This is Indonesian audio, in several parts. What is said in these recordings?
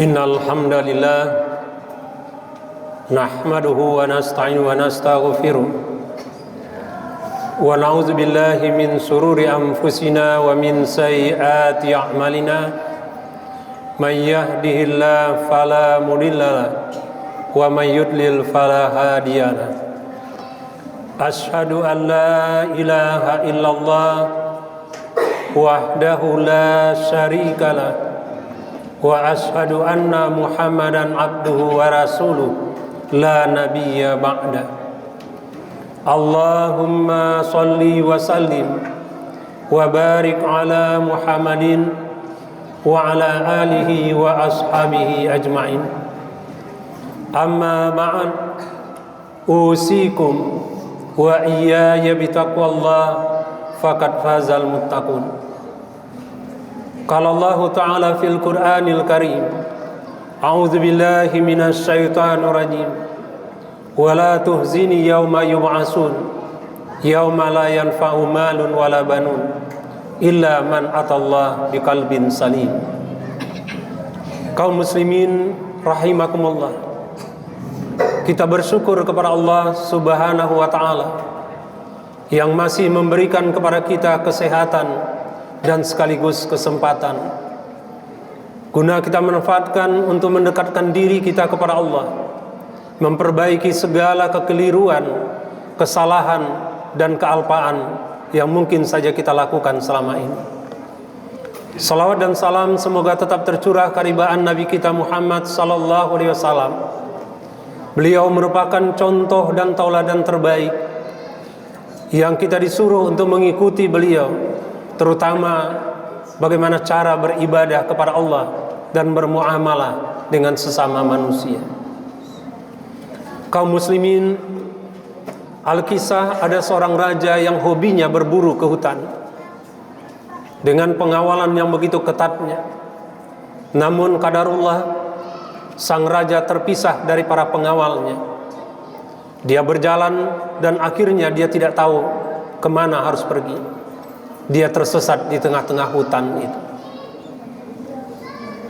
Innal hamdalillah nahmaduhu wa nasta'inu wa nastaghfiruh wa na'udzu billahi min sururi anfusina wa min sayyiati a'malina may yahdihillahu fala mudhillalah wa may yudlil fala hadiyalah. Asyhadu an la ilaha illallah wahdahu la syarikalah wa ashhadu anna Muhammadan abduhu wa rasuluh la nabiyya ba'da. Allahumma salli wa sallim wa barik ala Muhammadin wa ala alihi wa ashabihi ajma'in. Amma ba'd, usikum wa iyaya bitaqwallah faqad fazal muttaqun. Qala Allah Ta'ala fil Qur'anil Karim, a'udzu billahi minasy syaithanir rajim. Wa la tuhzini yauma yub'atsun yauma la yanfa'u malun wala banun illa man atallaha biqalbin salim. Kaum muslimin rahimakumullah, kita bersyukur kepada Allah Subhanahu wa Ta'ala yang masih memberikan kepada kita kesehatan dan sekaligus kesempatan guna kita manfaatkan untuk mendekatkan diri kita kepada Allah, memperbaiki segala kekeliruan, kesalahan dan kealpaan yang mungkin saja kita lakukan selama ini. Salawat dan salam semoga tetap tercurah karibaan Nabi kita Muhammad sallallahu alaihi wasallam. Beliau merupakan contoh dan tauladan terbaik yang kita disuruh untuk mengikuti beliau, terutama bagaimana cara beribadah kepada Allah dan bermuamalah dengan sesama manusia. Kaum muslimin, Al-Kisah ada seorang raja yang hobinya berburu ke hutan dengan pengawalan yang begitu ketatnya. Namun qadarullah, sang raja terpisah dari para pengawalnya. Dia berjalan dan akhirnya dia tidak tahu kemana harus pergi. Dia tersesat di tengah-tengah hutan itu.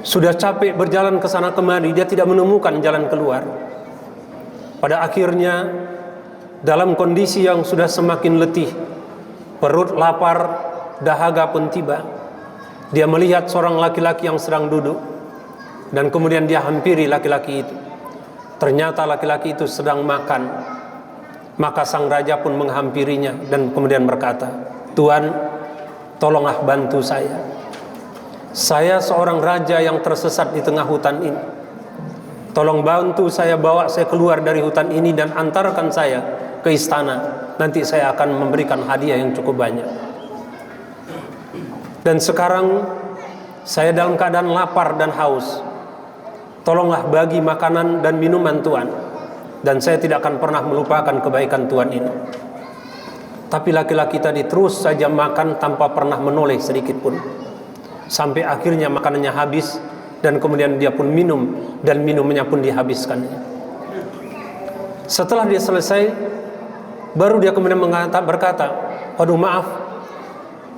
Sudah capek berjalan ke sana kemari, dia tidak menemukan jalan keluar. Pada akhirnya, dalam kondisi yang sudah semakin letih, perut lapar, dahaga pun tiba, dia melihat seorang laki-laki yang sedang duduk, dan kemudian dia hampiri laki-laki itu. Ternyata laki-laki itu sedang makan. Maka sang raja pun menghampirinya dan kemudian berkata, "Tuan, tolonglah bantu saya. Saya seorang raja yang tersesat di tengah hutan ini. Tolong bantu saya, bawa saya keluar dari hutan ini dan antarkan saya ke istana. Nanti saya akan memberikan hadiah yang cukup banyak. Dan sekarang saya dalam keadaan lapar dan haus. Tolonglah bagi makanan dan minuman Tuan. Dan saya tidak akan pernah melupakan kebaikan Tuan ini." Tapi laki-laki tadi terus saja makan tanpa pernah menoleh sedikit pun. Sampai akhirnya makanannya habis dan kemudian dia pun minum dan minumannya pun dihabiskannya. Setelah dia selesai, baru dia kemudian berkata, "Aduh maaf,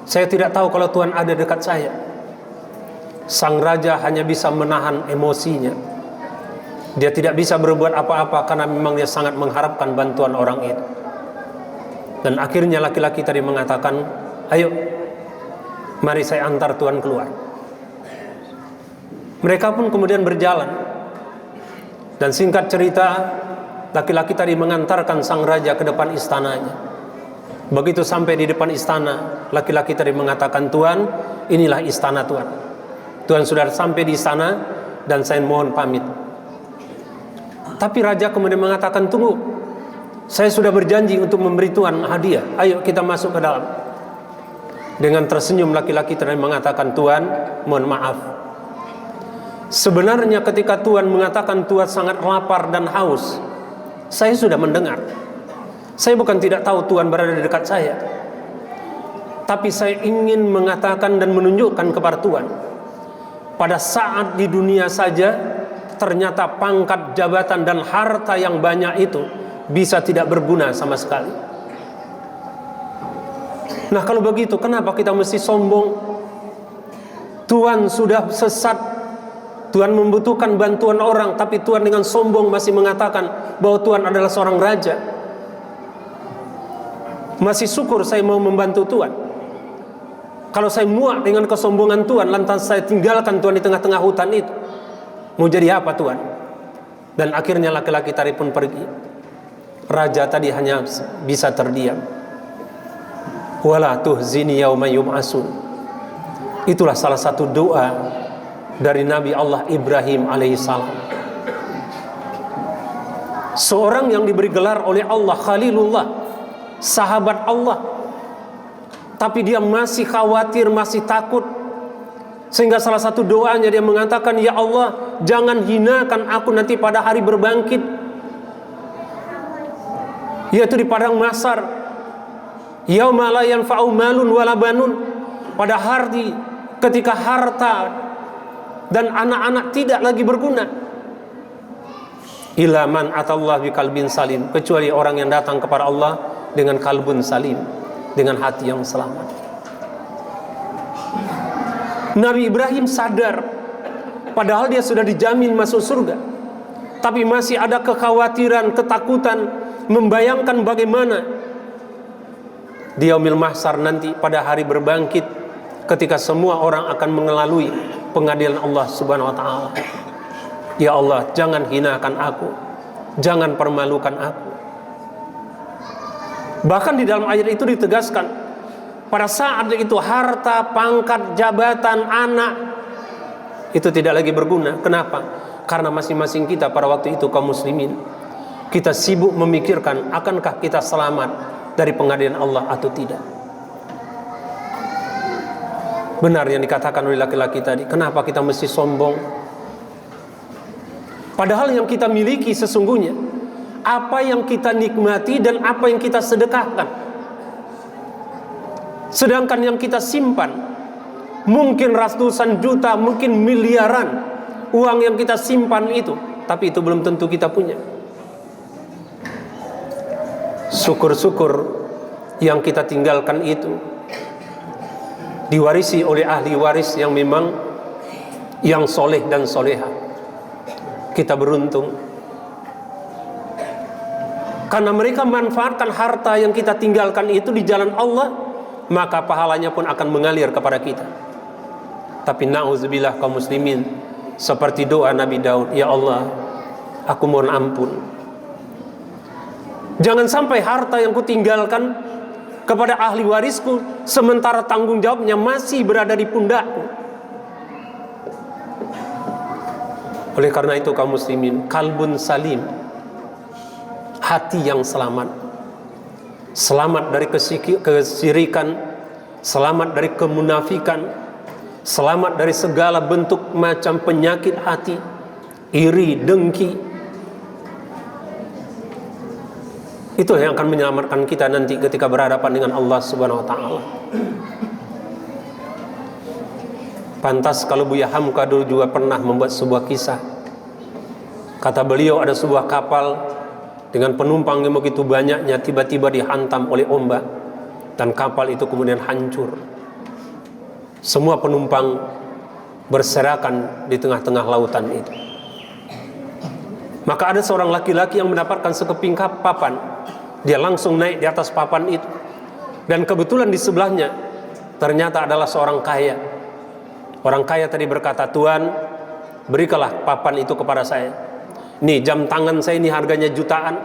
saya tidak tahu kalau Tuhan ada dekat saya." Sang raja hanya bisa menahan emosinya. Dia tidak bisa berbuat apa-apa karena memang dia sangat mengharapkan bantuan orang itu. Dan akhirnya laki-laki tadi mengatakan, "Ayo, mari saya antar Tuan keluar." Mereka pun kemudian berjalan. Dan singkat cerita, laki-laki tadi mengantarkan sang raja ke depan istananya. Begitu sampai di depan istana, laki-laki tadi mengatakan, "Tuan, inilah istana Tuan. Tuan sudah sampai di istana dan saya mohon pamit." Tapi raja kemudian mengatakan, "Tunggu, saya sudah berjanji untuk memberi Tuan hadiah. Ayo kita masuk ke dalam." Dengan tersenyum laki-laki tadi mengatakan, "Tuan, mohon maaf. Sebenarnya ketika Tuan mengatakan Tuan sangat lapar dan haus, saya sudah mendengar. Saya bukan tidak tahu Tuan berada di dekat saya. Tapi saya ingin mengatakan dan menunjukkan kepada Tuan, pada saat di dunia saja, ternyata pangkat, jabatan dan harta yang banyak itu bisa tidak berguna sama sekali. Nah kalau begitu kenapa kita mesti sombong? Tuhan sudah sesat Tuhan membutuhkan bantuan orang, tapi Tuhan dengan sombong masih mengatakan bahwa Tuhan adalah seorang raja. Masih syukur saya mau membantu Tuhan. Kalau saya muak dengan kesombongan Tuhan, lantas saya tinggalkan Tuhan di tengah-tengah hutan itu, mau jadi apa Tuhan? Dan akhirnya laki-laki tadi pun pergi. Raja tadi hanya bisa terdiam. Wala tuhzini yauma yub'atsun. Itulah salah satu doa dari Nabi Allah Ibrahim alaihissalam, seorang yang diberi gelar oleh Allah Khalilullah, sahabat Allah, tapi dia masih khawatir, masih takut, sehingga salah satu doanya dia mengatakan, ya Allah, jangan hinakan aku nanti pada hari berbangkit, yaitu di padang mahsyar, yauma la yanfa'u malun wala banun, pada hari ketika harta dan anak-anak tidak lagi berguna. Illa man atallah biqalbin salim, kecuali orang yang datang kepada Allah dengan kalbun salim, dengan hati yang selamat. Nabi Ibrahim sadar, padahal dia sudah dijamin masuk surga, tapi masih ada kekhawatiran, ketakutan, membayangkan bagaimana di yaumil mahsyar nanti, pada hari berbangkit, ketika semua orang akan mengelalui pengadilan Allah Subhanahu wa taala. Ya Allah, jangan hinakan aku, jangan permalukan aku. Bahkan di dalam ayat itu ditegaskan, pada saat itu harta, pangkat, jabatan, anak itu tidak lagi berguna. Kenapa? Karena masing-masing kita pada waktu itu kaum muslimin, kita sibuk memikirkan akankah kita selamat dari pengadilan Allah atau tidak. Benar yang dikatakan oleh laki-laki tadi, kenapa kita mesti sombong? Padahal yang kita miliki sesungguhnya, apa yang kita nikmati dan apa yang kita sedekahkan. Sedangkan yang kita simpan, mungkin ratusan juta, mungkin miliaran uang yang kita simpan itu, tapi itu belum tentu kita punya. Syukur-syukur yang kita tinggalkan itu diwarisi oleh ahli waris yang memang yang soleh dan soleha. Kita beruntung karena mereka manfaatkan harta yang kita tinggalkan itu di jalan Allah, maka pahalanya pun akan mengalir kepada kita. Tapi na'udzubillah kaum muslimin, seperti doa Nabi Daud, ya Allah, aku mohon ampun, jangan sampai harta yang kutinggalkan kepada ahli warisku, sementara tanggung jawabnya masih berada di pundakku. Oleh karena itu kaum muslimin, kalbun salim, hati yang selamat, selamat dari kesyirikan, selamat dari kemunafikan, selamat dari segala bentuk macam penyakit hati, iri, dengki. Itu yang akan menyelamatkan kita nanti ketika berhadapan dengan Allah Subhanahu wa taala. Pantas kalau Buya Hamka dulu juga pernah membuat sebuah kisah. Kata beliau, ada sebuah kapal dengan penumpang yang begitu banyaknya, tiba-tiba dihantam oleh ombak dan kapal itu kemudian hancur. Semua penumpang berserakan di tengah-tengah lautan itu. Maka ada seorang laki-laki yang mendapatkan sekeping papan. Dia langsung naik di atas papan itu, dan kebetulan di sebelahnya ternyata adalah seorang kaya. Orang kaya tadi berkata, Tuhan, berikanlah papan itu kepada saya. Nih, jam tangan saya ini harganya jutaan,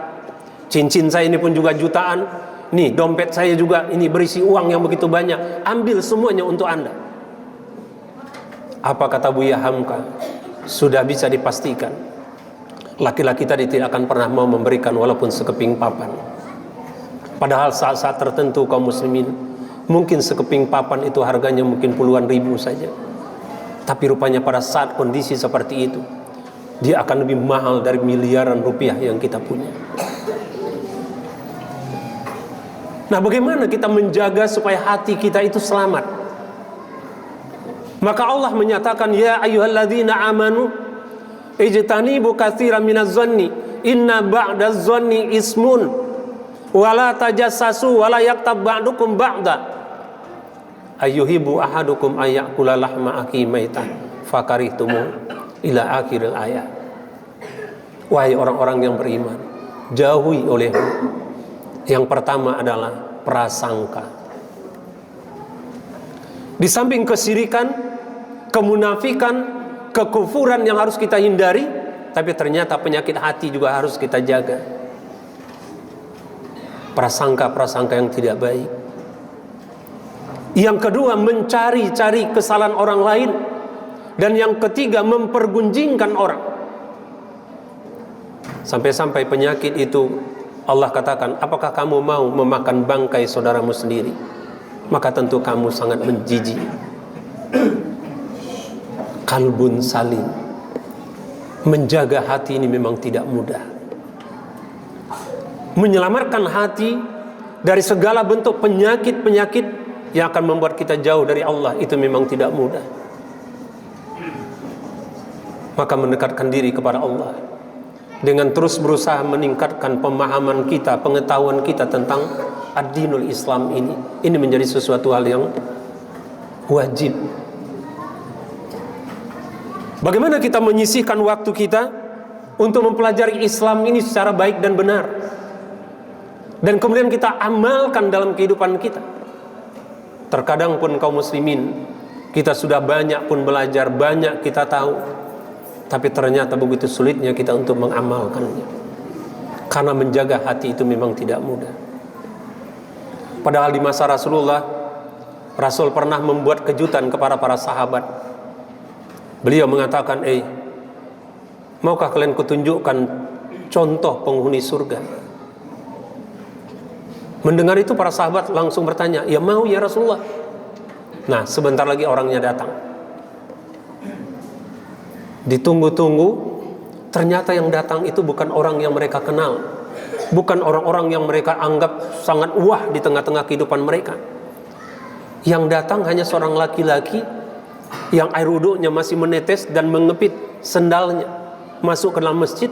cincin saya ini pun juga jutaan, nih dompet saya juga ini berisi uang yang begitu banyak, ambil semuanya untuk Anda. Apa kata Buya Hamka? Sudah bisa dipastikan laki-laki tadi tidak akan pernah mau memberikan walaupun sekeping papan. Padahal saat-saat tertentu kaum muslimin, mungkin sekeping papan itu harganya mungkin puluhan ribu saja. Tapi rupanya pada saat kondisi seperti itu, dia akan lebih mahal dari miliaran rupiah yang kita punya. Nah, bagaimana kita menjaga supaya hati kita itu selamat? Maka Allah menyatakan, ya ayyuhalladzina amanu ijtanibu katsiran minaz-zanni inna ba'daz-zanni ismun wala tajassasu wala yaktab ba'dukum ba'da ayyuhibbu ahadukum ayyakula lahma akhi maitan fakarihtumu. ila akhiril ayat. Wahai orang-orang yang beriman, jauhi olehmu. Yang pertama adalah prasangka. Di samping kesyirikan, kemunafikan, kekufuran yang harus kita hindari, tapi ternyata penyakit hati juga harus kita jaga. Prasangka-prasangka yang tidak baik. Yang kedua, mencari-cari kesalahan orang lain. Dan yang ketiga, mempergunjingkan orang. Sampai-sampai penyakit itu Allah katakan, apakah kamu mau memakan bangkai saudaramu sendiri? Maka tentu kamu sangat menjijik. Kalbun salim. Menjaga hati ini memang tidak mudah. Menyelamatkan hati dari segala bentuk penyakit-penyakit yang akan membuat kita jauh dari Allah, itu memang tidak mudah. Maka mendekatkan diri kepada Allah dengan terus berusaha meningkatkan pemahaman kita, pengetahuan kita tentang ad-dinul Islam ini. Ini menjadi sesuatu hal yang wajib. Bagaimana kita menyisihkan waktu kita untuk mempelajari Islam ini secara baik dan benar, dan kemudian kita amalkan dalam kehidupan kita. Terkadang pun kaum muslimin, kita sudah banyak pun belajar, banyak kita tahu, tapi ternyata begitu sulitnya kita untuk mengamalkannya. Karena menjaga hati itu memang tidak mudah. Padahal di masa Rasulullah, Rasul pernah membuat kejutan kepada para sahabat. Beliau mengatakan, maukah kalian kutunjukkan contoh penghuni surga? Mendengar itu para sahabat langsung bertanya, ya mau ya Rasulullah. Nah, sebentar lagi orangnya datang. Ditunggu-tunggu, ternyata yang datang itu bukan orang yang mereka kenal, bukan orang-orang yang mereka anggap sangat wah di tengah-tengah kehidupan mereka. Yang datang hanya seorang laki-laki yang air wudhunya masih menetes dan mengepit sendalnya, masuk ke dalam masjid,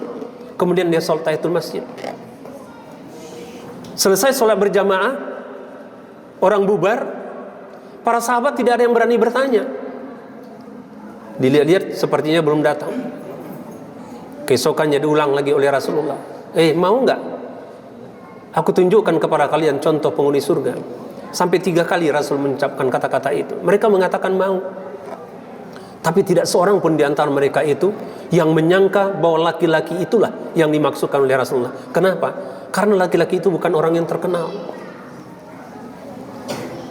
kemudian dia sholat tahiyatul masjid. Selesai sholat berjamaah, orang bubar, para sahabat tidak ada yang berani bertanya. Dilihat-lihat sepertinya belum datang. Keesokannya diulang lagi oleh Rasulullah. Mau nggak aku tunjukkan kepada kalian contoh penghuni surga? Sampai 3 kali Rasul mengucapkan kata-kata itu. Mereka mengatakan mau. Tapi tidak seorang pun di antara mereka itu yang menyangka bahwa laki-laki itulah yang dimaksudkan oleh Rasulullah. Kenapa? Karena laki-laki itu bukan orang yang terkenal,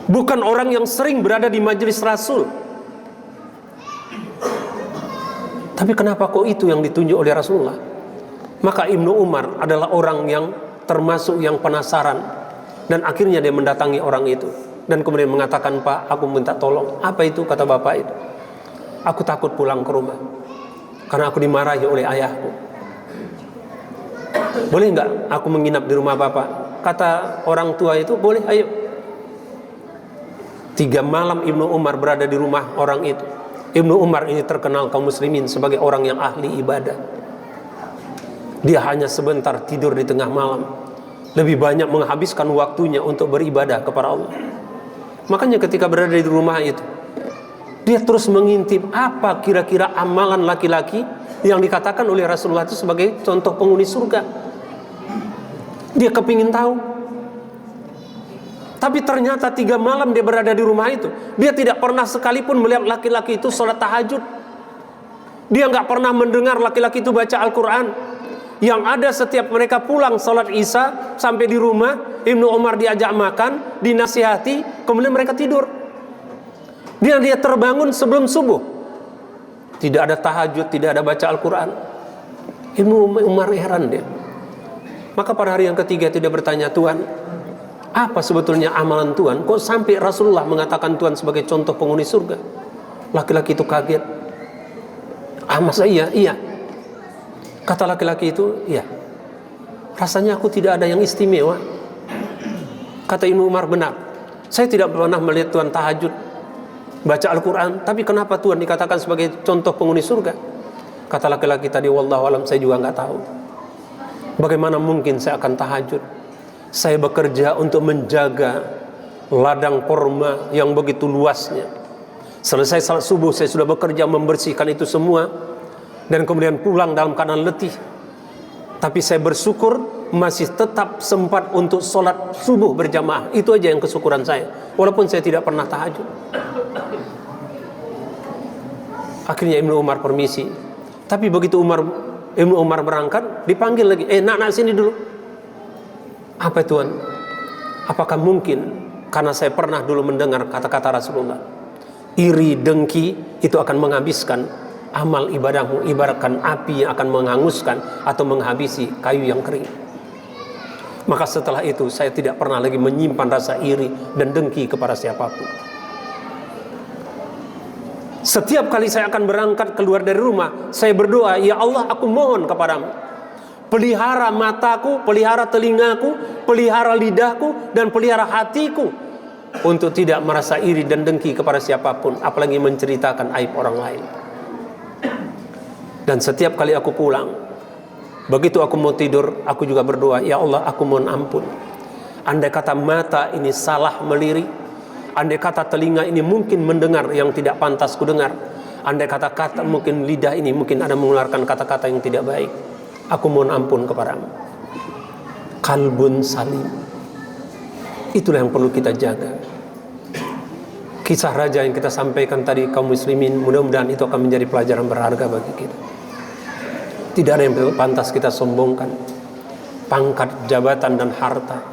bukan orang yang sering berada di majelis Rasul. Tapi kenapa kok itu yang ditunjuk oleh Rasulullah? Maka Ibnu Umar adalah orang yang termasuk yang penasaran, dan akhirnya dia mendatangi orang itu dan kemudian mengatakan, Pak, aku minta tolong. Apa itu? Kata bapak itu, aku takut pulang ke rumah karena aku dimarahi oleh ayahku. Boleh nggak aku menginap di rumah bapak? Kata orang tua itu, boleh, ayo. 3 malam Ibnu Umar berada di rumah orang itu. Ibnu Umar ini terkenal kaum muslimin sebagai orang yang ahli ibadah. Dia hanya sebentar tidur di tengah malam, lebih banyak menghabiskan waktunya untuk beribadah kepada Allah. Makanya ketika berada di rumah itu, dia terus mengintip apa kira-kira amalan laki-laki yang dikatakan oleh Rasulullah itu sebagai contoh penghuni surga. Dia kepingin tahu. Tapi ternyata 3 malam dia berada di rumah itu, dia tidak pernah sekalipun melihat laki-laki itu sholat tahajud. Dia nggak pernah mendengar laki-laki itu baca Al-Quran. Yang ada setiap mereka pulang sholat isya, sampai di rumah Ibnu Umar diajak makan, dinasihati, kemudian mereka tidur. Dia terbangun sebelum subuh, tidak ada tahajud, tidak ada baca Al-Quran. Ibnu Umar heran dia. Maka pada hari yang ketiga itu dia bertanya, Tuhan, apa sebetulnya amalan Tuhan? Kok sampai Rasulullah mengatakan Tuhan sebagai contoh penghuni surga? Laki-laki itu kaget. Masa iya? Iya. Kata laki-laki itu, iya. Rasanya aku tidak ada yang istimewa. Kata Ibnu Umar, benar. Saya tidak pernah melihat Tuhan tahajud, baca Al-Quran, tapi kenapa Tuhan dikatakan sebagai contoh penghuni surga? Kata laki-laki tadi, wallahu alam, saya juga nggak tahu. Bagaimana mungkin saya akan tahajud? Saya bekerja untuk menjaga ladang korma yang begitu luasnya. Selesai salat subuh, saya sudah bekerja membersihkan itu semua. dan kemudian pulang dalam keadaan letih. Tapi saya bersyukur masih tetap sempat untuk sholat subuh berjamaah. Itu aja yang kesyukuran saya, walaupun saya tidak pernah tahajud. Akhirnya Ibnu Umar permisi. Tapi begitu Ibnu Umar berangkat, dipanggil lagi, nak sini dulu. Apa Tuan? Apakah mungkin karena saya pernah dulu mendengar kata-kata Rasulullah, iri dengki itu akan menghabiskan amal ibadahmu, ibaratkan api yang akan menghanguskan atau menghabisi kayu yang kering. Maka setelah itu saya tidak pernah lagi menyimpan rasa iri dan dengki kepada siapapun. Setiap kali saya akan berangkat keluar dari rumah, saya berdoa, ya Allah, aku mohon kepadamu, pelihara mataku, pelihara telingaku, pelihara lidahku, dan pelihara hatiku untuk tidak merasa iri dan dengki kepada siapapun, apalagi menceritakan aib orang lain. Dan setiap kali aku pulang, begitu aku mau tidur, aku juga berdoa, ya Allah, aku mohon ampun. Andai kata mata ini salah melirik, andai kata telinga ini mungkin mendengar yang tidak pantas kudengar, andai kata mungkin lidah ini mungkin ada mengeluarkan kata-kata yang tidak baik, aku mohon ampun kepadamu. Kalbun salim, itulah yang perlu kita jaga. Kisah raja yang kita sampaikan tadi kaum muslimin, mudah-mudahan itu akan menjadi pelajaran berharga bagi kita. Tidak ada yang pantas kita sombongkan. Pangkat, jabatan, dan harta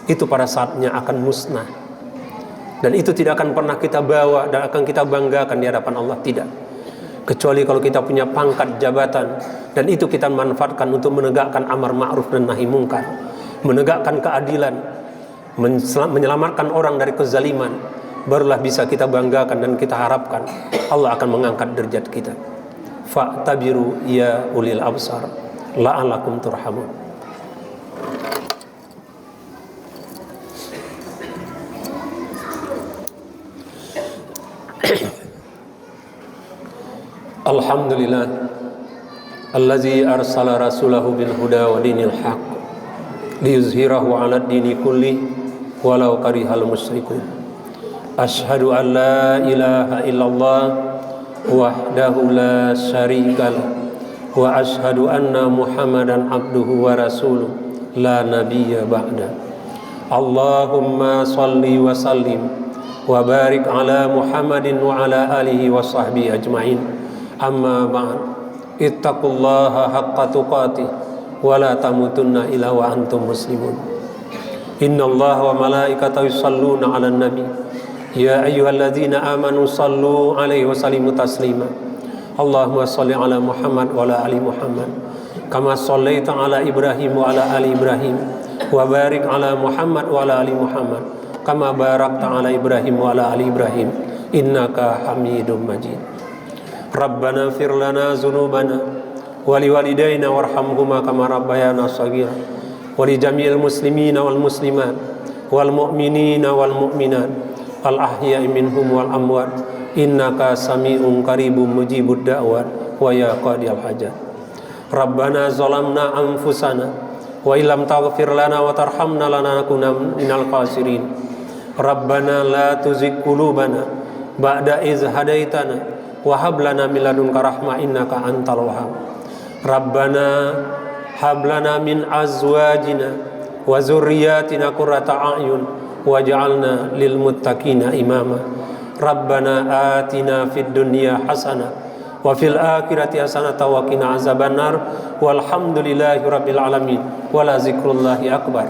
itu pada saatnya akan musnah, dan itu tidak akan pernah kita bawa dan akan kita banggakan di hadapan Allah, tidak. Kecuali kalau kita punya pangkat, jabatan, dan itu kita manfaatkan untuk menegakkan amar ma'ruf dan nahi mungkar, menegakkan keadilan, menyelamatkan orang dari kezaliman, barulah bisa kita banggakan dan kita harapkan Allah akan mengangkat derajat kita. Fa'tabiru ya ulil absar la'alakum turhamun. Alhamdulillah allazi arsala rasulahu bil huda wa dinil haq liyuzhirahu 'ala ad-dini kulli walau karihal musyrikun. Asyhadu an la ilaha illallah wahdahu la syarikalah wa asyhadu anna Muhammadan abduhu wa rasuluh la nabiyya ba'da. Allahumma salli wa sallim wa barik ala Muhammadin wa ala alihi wa sahbihi ajma'in. Amma ba'd, ittaqullaha haqqa tuqatih wa la tamutunna illa wa antum muslimun. Innallaha wa malaikatahu yusalluna 'alan nabi ya ayyuhalladzina amanu sallu 'alaihi wa sallimu taslima. Allahumma shalli 'ala Muhammad wa ala ali Muhammad kama shallaita 'ala Ibrahim wa ala ali Ibrahim wa barik 'ala Muhammad wa ala ali Muhammad kama barakta 'ala Ibrahim wa ala ali Ibrahim innaka Hamidum Majid. Rabbana fir lana dzunubana wa liwalidayna warhamhuma kama rabbayana shaghira wa li jami'il muslimina wal muslimat wal mu'minina wal mu'minat al ahya'i minhum wal amwat innaka sami'un qaribun mujibud da'wat wa ya qadiyal hajat. Rabbana zalamna anfusana wa illam taghfir lana wa tarhamna lanakunanna minal khasirin. Rabbana la tuzigh qulubana ba'da iz hadaitana wa hab lana min ladunka rahmah innaka antal wahhab. Rabbana hab lana min azwajina wa dzurriyyatina qurrata a'yun waj'alna lil muttaqina imama. Rabbana atina fid dunya hasanah wa fil akhirati hasanah wa qina azabannar walhamdulillahi rabbil alamin wa la zikrullahi akbar.